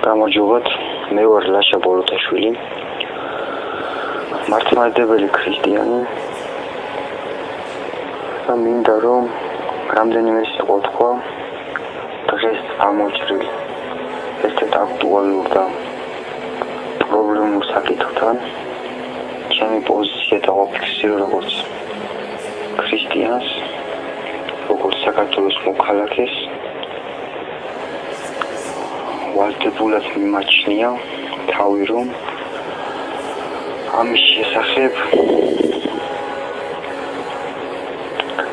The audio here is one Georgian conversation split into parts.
გამარჯობათ, მე ვარ ლაშა ბოლოტაშვილი, მართლმადიდებელი ქრისტიანი და მინდა რომ რამდენიმე სიტყვა თქვა დღეს ამოჭრილ ერთ-ერთ აქტუალურ და პრობლემურ საკითხთან ჩემი პოზიცია დავაფიქსირო როგორც ქრისტიანს, როგორც საქართველოს მოქალაქეს ვალდებულად მიმაჩნია თავი რომ ამის შესახებ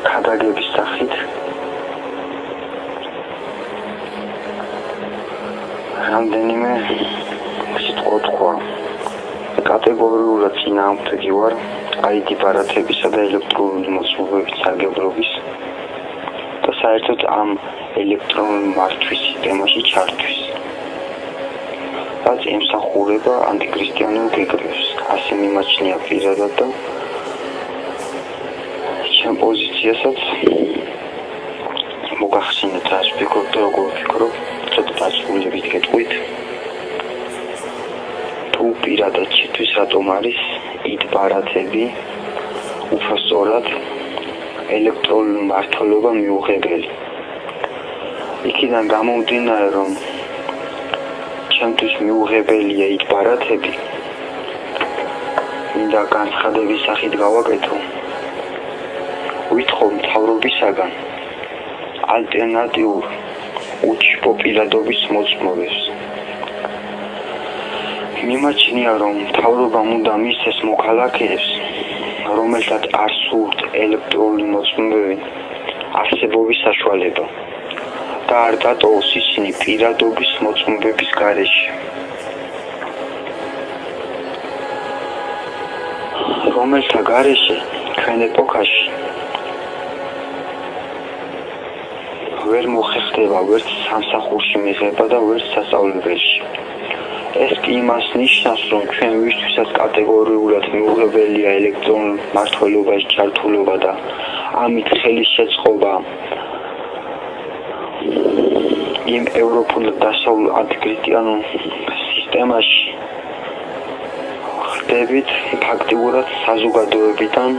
ქადაგების სახით რამდენიმე სიტყვა თქვა. კატეგორიულად წინააღმდეგი ვარ ID ბარათებისა და ელექტრონული მოწმობების სარგებლობის და საერთოდ ამ ელექტრონული მართვის სისტემაში ჩართვის. რაც ემსახურება ანტიქრისტიანულ გეგმებს. ასე მიმაჩნია პირადად და ჩემ პოზიციასაც მოგახსენეთ რას ვფიქრობ და როგორ ვფიქრობ, ცოტა დაწვრილებით გეტყვით. თუ პირადად ჩემთვის რატომ არის ID ბარათები უფრო სწორად ელექტრონული მმართველობა მიუღებელი. იქიდან გამომდინარე რომ ჩემთვის მიუღებელია ID ბარათები, მინდა განცხადების სახით გავაკეთო. ვითხოვ მთავრობისაგან ალტერნატიულ უჩიპო პირადობის მოწმობებს. მიმაჩნია რომ მთავრობამ უნდა მისცეს მოქალაქეებს, რომელთაც არ სურთ ელექტრონული მოწმობები არსებობის საშუალება და არ დატოვოს ისინი პირადობის მოწმობების გარეშე. რომელთა გარეშე ჩვენ ეპოქაში ვერ მოხერხდება ვერც სამსახურში მიღება და ვერც სასწავლებელში. ეს კი იმას ნიშნავს, რომ ჩვენ ვისთვისაც კატეგორიულად მიუღებელია ელექტრონულ მმართველობაში ჩართულობა და ამით ხელის შეწყობა იმ ევროპულ დასავლურ ანტიქრისტიანულ სისტემაში ხდებით ფაქტიურად საზოგადოებიდან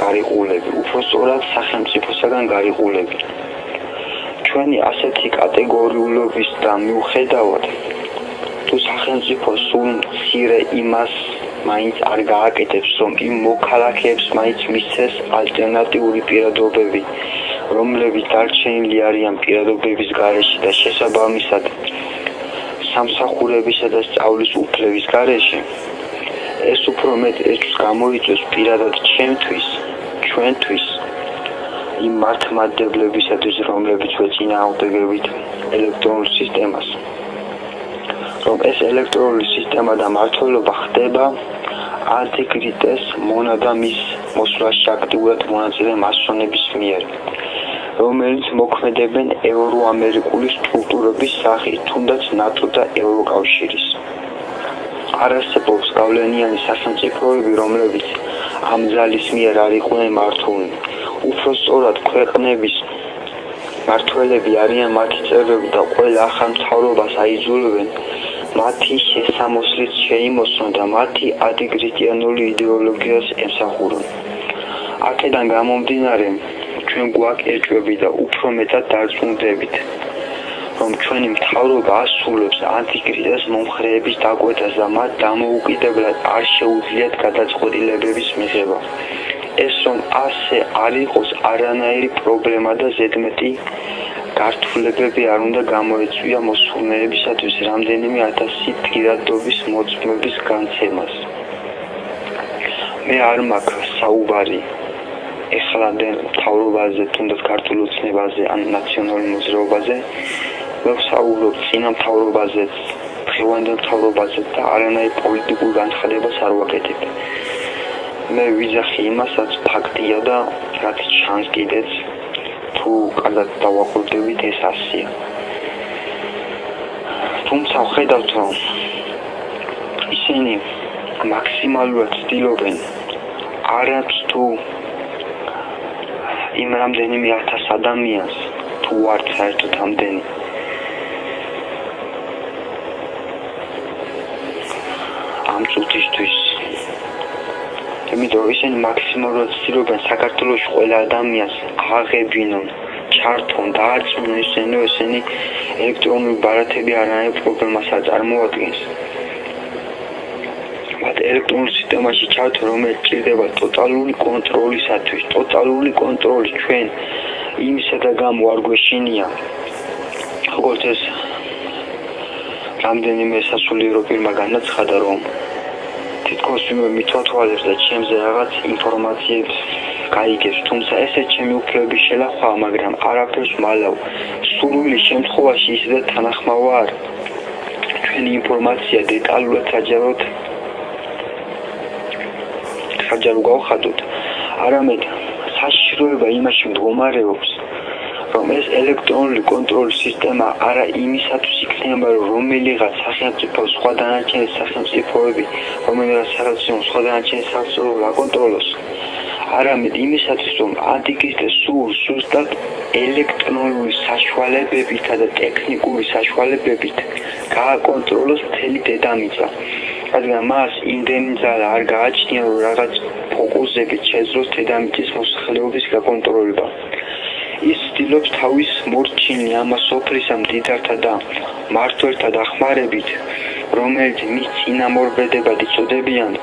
გარიყულები, უფრო სწორად სახელმწიფოსაგან გარიყულები. ჩვენი ასეთი კატეგორიულობის და მიუხედავად თუ სახელმწიფო სულ მცირე იმას მაინც არ გააკეთებს, რომ იმ მოქალაქეებს მაინც მისცეს ალტერნატიული პირადობები, რომლებიც დარჩენილი არიან პირადობების გარეშე და შესაბამისად სამსახურებისა და სწავლის უფლების გარეშე, ეს უფრო მეტ ეჭვს გამოიწვევს პირადად ჩვენთვის იმ მართლმადიდებლებისათვის, რომლებიც ვეწინააღმდეგებით ელექტრონულ სისტემას, რომ ეს ელექტრონული სისტემა და მმართველობა ხდება ანტიქრისტეს მონა და მის მოსვლაში აქტიურად მონაწილე მასონების მიერ, რომელიც მოქმედებენ ევროამერიკული სტრუქტურების სახით, თუნდაც ნატო და ევროკავშირის. არ არსებობს გავლენიანი სახელმწიფოები, რომლებიც ამ ძალის მიერ არ იყვნენ მართულნი. უფრო სწორად ქვეყნების მმართველები არიან მათი წევრები და ყველა ახალ მთავრობას აიძულებენ მათი შესამოსლით შეიმოსონ და მათი ანტიქრისტიანული იდეოლოგიას ემსახურონ. აქედან გამომდინარე, ჩვენ გვაქვს ეჭვები და უფრო მეტად დარწმუნდებით, რომ ჩვენი მთავრობა ასრულებს ანტიქრისტეს მომხრეების დაკვეთას და მათ დამოუკიდებლად არ შეუძლიათ გადაწყვეტილებების მიღება. ეს რომ ასე არ იყოს არანაირი პრობლემა და ზედმეტი გართულებები არ უნდა გამოეწვია მოსულნეებისათვის რამდენიმე ათასი პირადობის მოწმობის განცემას. მე არ მაქვს საუბარი ეხლანდელ მთავრობაზე, თუნდაც ქართულ ოცნებაზე ან ნაციონალურ მოძრაობაზე, მე ვსაუბრობ წინა მთავრობაზეც, დღევანდელ მთავრობაზეც და არანაირ პოლიტიკურ განცხადებას არ ვაკეთებ. მე ვიძახი იმასაც ფაქტია და რაც ჩანს კიდეც თუ კარგად დავაკვირდებით ეს ასია. თუმცა ვხედავთ რომ ისინი მაქსიმალურად ცდილობენ არც თუ იმ რამდენიმე ათას ადამიანს თუ არ საერთოდ ამდენი წუთისთვის. იმიტომ ისინი მაქსიმალურად ცდილობენ საქართველოში ყველა ადამიანს აღებინონ, ჩართონ, დაარწმუნონ ისინი ელექტრონული ბარათები არანაირ პრობლემას არ წარმოადგენს. მათ ელექტრონულ სისტემაში ჩართო, რომელიც ჭირდება ტოტალური კონტროლისათვის, ტოტალური კონტროლი ჩვენ იმისა და გამო არ გვეშინია. როგორც ეს რამდენიმე სასულიერო პირმა განაცხადა, რომ თითქოს ვინმე მithვალებს და ჩემზე რაღაც ინფორმაციებს გაიგებს, თუმცა ესე ჩემი უფლებების შელახვაა, მაგრამ არაფერს მალავ. სრული შემთხვევაში ისედაც თანახმა ვარ. ჩვენი ინფორმაცია დეტალურად საჯარო გავხადოთ, არამედ საშიშროება იმაში მდგომარეობს, რომ ეს ელექტრონული კონტროლის სისტემა არა იმისათვის იქნება, რომ რომელიღაც სახელმწიფო სხვა დანარჩენი სახელმწიფოები, რომელიღაც სახელმწიფო სხვა დანარჩენი სახელმწიფო აკონტროლოს, არამედ იმისათვის, რომ ანტიკრისტე სუსტად ელექტრონული საშუალებებითა და ტექნიკური საშუალებებით გააკონტროლოს მთელი დედამიწა. რადგან მას იმდენი ძალა არ გააჩნია, რომ რაღაც ფოკუსებით შეძლოს დედამიწის მოსახლეობის გაკონტროლება. ის ცდილობს თავის მორჩილი ამას სოფლისა მდიდართა და მმართველთა დახმარებით, რომელიც მის წინამორბედებად იწოდებიან,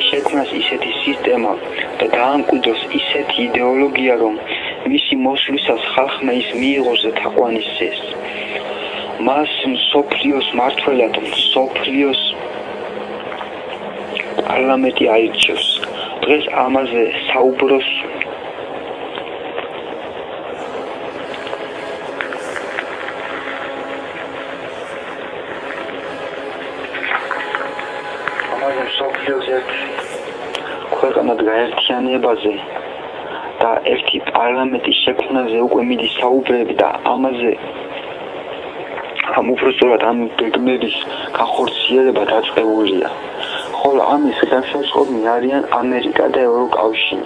შექმნას ისეთი სისტემა და დაამკვიდროს ისეთი იდეოლოგია, რომ მისი მოსვლისას ხალხმა ის მიიღოს და თაყვანისცეს. მას მსოფლიოს მმართველად, მსოფლიოს პარლამენტი აირჩევს. დღეს ამაზე საუბრობს მსოფლიოს ერთ ქვეყანად გაერთიანებაზე და ერთი პარლამენტის შექმნაზე უკვე მიდის საუბრები და ამაზე უпростоრად ამ გეგმების გახორციელება დაწყებულია. ხოლო ამის ხელშეწყობნი არიან ამერიკა და ევროკავშირი.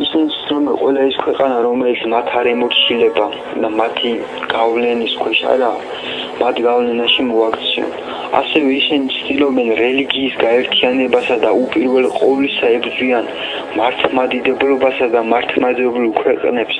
ისინი ცდილობენ ყველა ის ქვეყანა, რომელიც მათ არ ემორჩილება და მათი გავლენის ქვეშ არა, მათ გავლენაში მოაქციონ. ასევე ისინი ცდილობენ რელიგიის გაერთიანებასა და უპირველე ყოვლისა ებრძვიან მართლმადიდებლობასა და მართლმადიდებლურ ქვეყნებს.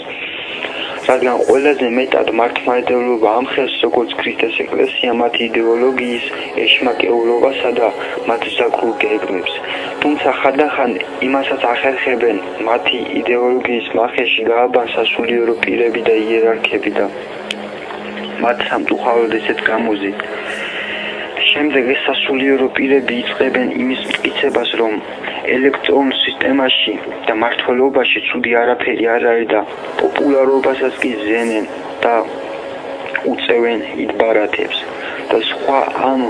რადგან ყველაზე მეტად მართლმადიდებლობა ამხელს როგორც ქრისტეს ეკლესია მათი იდეოლოგიის ეშმაკეულობასა და მათ ზაქრულ გეგმებს. თუმცა ხანდახან იმასაც ახერხებენ მათი იდეოლოგიის მახეში გააბან სასულიერო პირები და იერარქები და მათ სამწუხაროდ ესეც გამოზით. შემდეგ ეს სასულიერო პირები იწყებენ იმის მტკიცებას, რომ ელექტრონულ სისტემაში და მართლობაში ცუდი არაფერი არ არის და პოპულარობასაც კი ზენენ და უწევენ იდბარათებს და სხვა ამ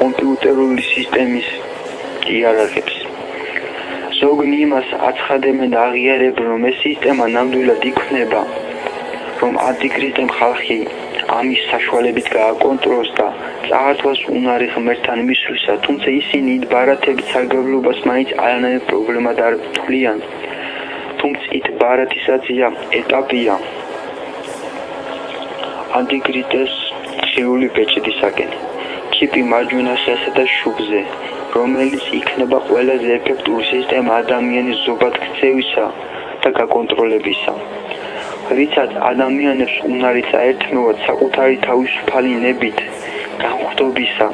კომპიუტერული სისტემის იერარქებს. ზოგნი იმას აცხადებენ და აღიარებენ, რომ ეს სისტემა ნამდვილად იქნება, რომ ანტიქრისტემ ხალხი ამის საშუალებით გააკონტროლოს და წაართვას უნარი ღმერთთან მისვლისა, თუმცა ისინი იდბარათებით სარგებლობას მაინც არანაირ პრობლემად არ თვლიან. თუმცა იდბარათისაცია ეტაპია ანტიქრისტეს ხილული ბეჭდისაკენ. ჩიპი მარჯვენა ხელსა და შუბზე, რომელიც იქნება ყველაზე ეფექტური სისტემა ადამიანის ზოგად ქცევისა და გაკონტროლებისა. რითაც ადამიანებს უნარი წაერთმევათ საკუთარი თავისუფალი ნებით განხდობისა,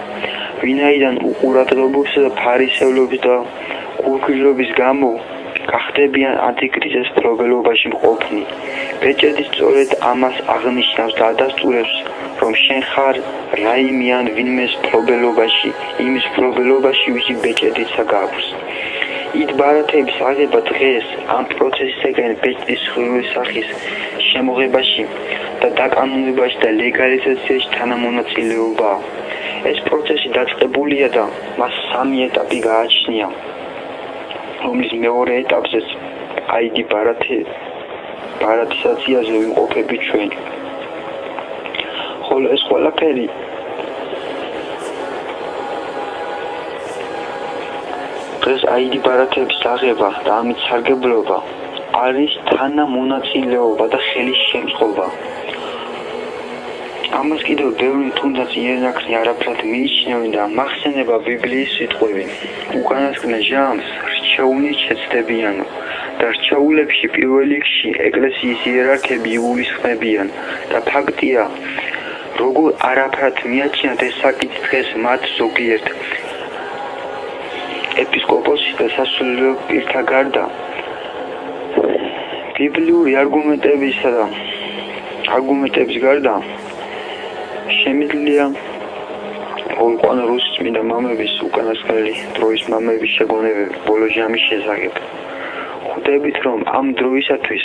ვინაიდან უყურადღებობისა და ფარისევლობის და გულგრილობის გამო გახდებიან ანტიქრისტეს მფლობელობაში მყოფნი. ბეჭედი სწორედ ამას აღნიშნავს და ადასტურებს, რომ შენ ხარ რაიმე ან ვინმეს მფლობელობაში, იმის მფლობელობაში, ვისი ბეჭედიცა გაქვს. იდბარათების აღება დღეს ამ პროცესისაგან ბეჭდის ხილული სახის შემოღებაში და დაკანონებაში და ლეგალიზაციაში თანამონაწილეობაა. ეს პროცესი დაწყებულია და მას 3 ეტაპი გააჩნია, რომლის მეორე ეტაპზეც ID ბარათისაციაზე ვიმყოფებით ჩვენ. ხოლო ეს ყველაფერი დღეს ID ბარათების აღება და ამით სარგებლობა არის თანამონაწილეობა და ხელის შემწყობა. ამას კიდევ ბევრი თუნდაც იერარქი არაფრად მიიჩნევენ და მახსენება ბიბლიის სიტყვები. უკანასკნელ ჟამს რჩეული შეცდებიანო და რჩეულებში პირველ რიგში ეკლესიის იერარქები იგულისხმებიან და ფაქტია, როგორ არაფრად მიაჩნიათ ეს საკითხი დღეს მათ ზოგიერთ ეპისკოპოსის და სასულიერო პირთა გარდა ბიბლიური არგუმენტების გარდა შემიძლია მოიყვანა რუსეთის წმინდა მამების უკანასკნელი დროის მამების შეგონებები ბოლო ჟამის შესახებ. ხვდებით, რომ ამ დროისათვის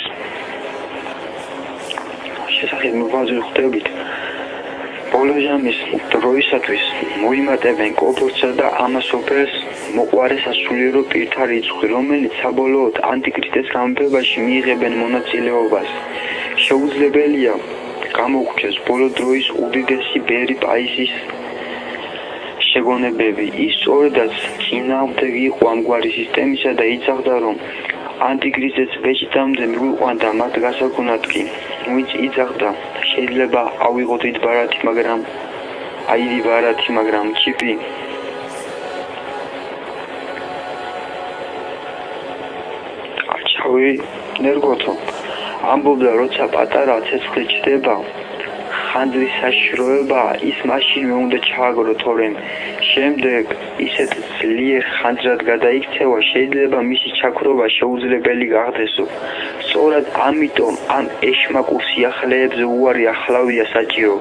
ბოლო ჟამის დროისათვის მოიმატებენ კობორცსა და ამასოფელს მოყვარე სასულიერო პირთა რიცხვი, რომელიც საბოლოოდ ანტიქრისტეს გამეფებაში მიიღებენ მონაწილეობას. შეუძლებელია გამოგვჩეს ბოლო დროის უდიდესი ბერი პაისის შეგონებები. ის სწორედაც წინააღმდეგი იყო ამგვარი სისტემისა და იცავდა, რომ ანტიქრისტეს ბეჭდამდე მიყვანდა მათ გასაგონად კი ვინც იძახდა შეიძლება ავიღოთ დიდ ბარათი, მაგრამ ჩიპი არჩავი ნერგოთო ამბობდა, როცა პატარა ცეცხლი ჩდება ხანძრის საშიშროება, ის მაშინვე უნდა ჩააგრო, თორემ შემდეგ ისეთ ძლიერ ხანძრად გადაიქცევა, შეიძლება მისი ჩაქრობა შეუძლებელი გახდესო. სწორად ამიტომ ამ ეშმაკურ სიახლეებზე უარი ახლავია საჭირო.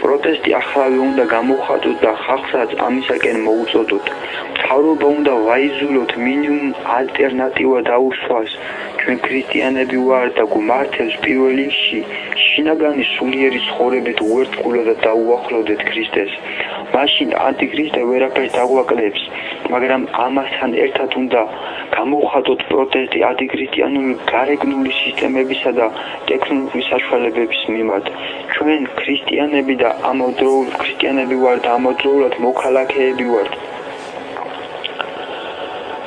პროტესტი ახლავე უნდა გამოხატოთ და ხალხსაც ამისაკენ მოუწოდოთ. მთავრობა უნდა ვაიზულოთ მინიმუმ ალტერნატივა დაუსვას. ჩვენ ქრისტიანები ვარ და გვმართებს პირველ რიგში შინაგანი სულიერი ცხოვრებით უერთგულად და დაუახლოვდეთ ქრისტეს. მაშინ ანტიქრისტე ვერაფერს დაგვაკლებს, მაგრამ ამასთან ერთად უნდა გამოვხატოთ პროტესტი ანტიქრისტიანული გარეგნული სისტემებისა და ტექნოლოგიური საშუალებების მიმართ. ჩვენ ქრისტიანები ვართ და ამავდროულად მოქალაქეები ვართ.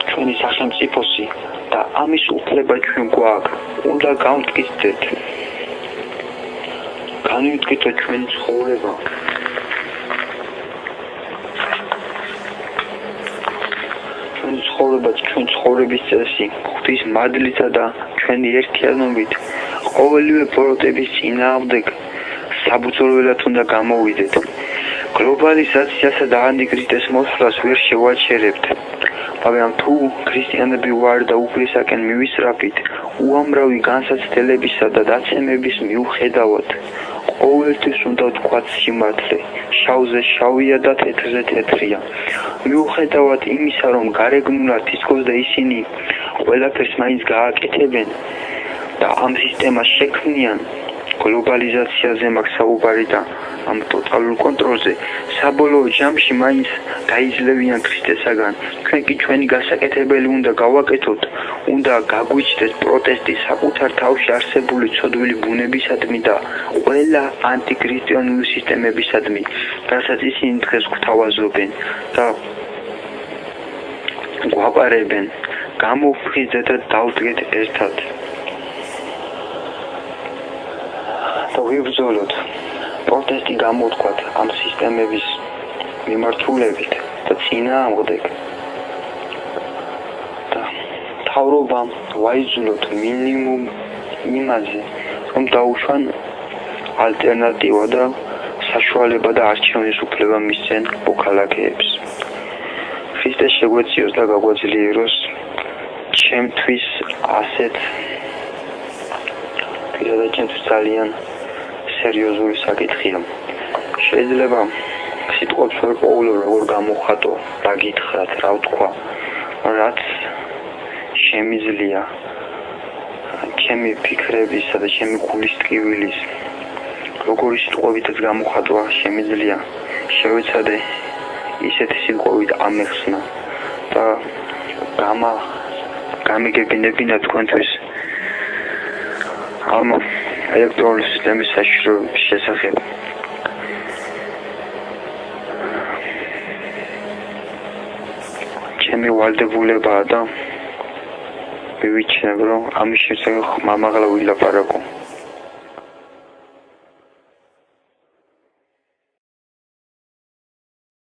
ჩვენი სახელმწიფოსი და ამის უფლება ჩვენ გვაქვს. უნდა გავმტკიცდეთ. განვიდგინოთ ჩვენი ცხოვრება. ჩვენ ცხოვრების წესი, ღვთის მადლითა და ჩვენი ერთიანობით ყოველივე პროტების წინააღმდეგ საბრძოლველად უნდა გამოვიდეთ. გლობალიზაციასა და ანტიქრისტეს მოსვლას ვერ შევაჩერებთ. მაგრამ თუ ქრისტიანები ვარ და უფლისაკენ მივისწრაფით, უამრავი განსაცდელებისა და დაცემების მიუხედავად, ყოველთვის უნდა ვთქვათ სიმართლე, შავზე შავია და თეთრზე თეთრია. მიუხედავად იმისა, რომ გარეგნულად თითქოს და ისინი ყველაფერს მაინც გააკეთებენ და ამ სისტემას შექმნიან, გლობალიზაციაზე მაქვს საუბარი და ამ ტოტალურ კონტროლზე, საბოლოო ჯამში მაინც გაიძლევიან ქრისტესაგან. ჩვენ კი ჩვენი გასაკეთებელი უნდა გავაკეთოთ, უნდა გაგვიჩნდეს პროტესტი საკუთარ თავში არსებული ცოდვილი ბუნებისადმი და ყველა ანტიქრისტიანული სისტემებისადმი, რასაც ისინი დღეს გვთავაზობენ და გვაპარებენ. გამოვხიზდეთ და დავდგეთ ერთად. და ვიბრძოლოთ. პროტესტი გამოვთქვათ ამ სისტემების მიმართულებით და წინააღმდეგ. და მთავრობამ ვაიზულოთ მინიმუმ იმაზე, რომ დაუშვან ალტერნატივა და საშუალება და არჩევნის უფლება მისცენ მოქალაქეებს. ქრისტეს შეგვეციოს და გაგვაძლიეროს ჩემთვის ასეთ პირადად ჩემთვის ძალიან სერიოზული საკითხია. შეიძლება სიტყვებს ვერ პოულობ, როგორ გამოვხატო, რა გითხრათ, რა ვთქვა, რაც შემიძლია ჩემი ფიქრებისა და ჩემი გულის ტკივილის როგორი სიტყვებითაც გამოხატვა შემიძლია შევეცადე ისეთი სიტყვებით ამეხსნა და გამიგებინებინა თქვენთვის ამ ელექტრონული სისტემის საშიშროების შესახებ. ჩემი ვალდებულებაა და მივიჩნევ, რომ ამის შესახებ მამაღლა ვილაპარაკო.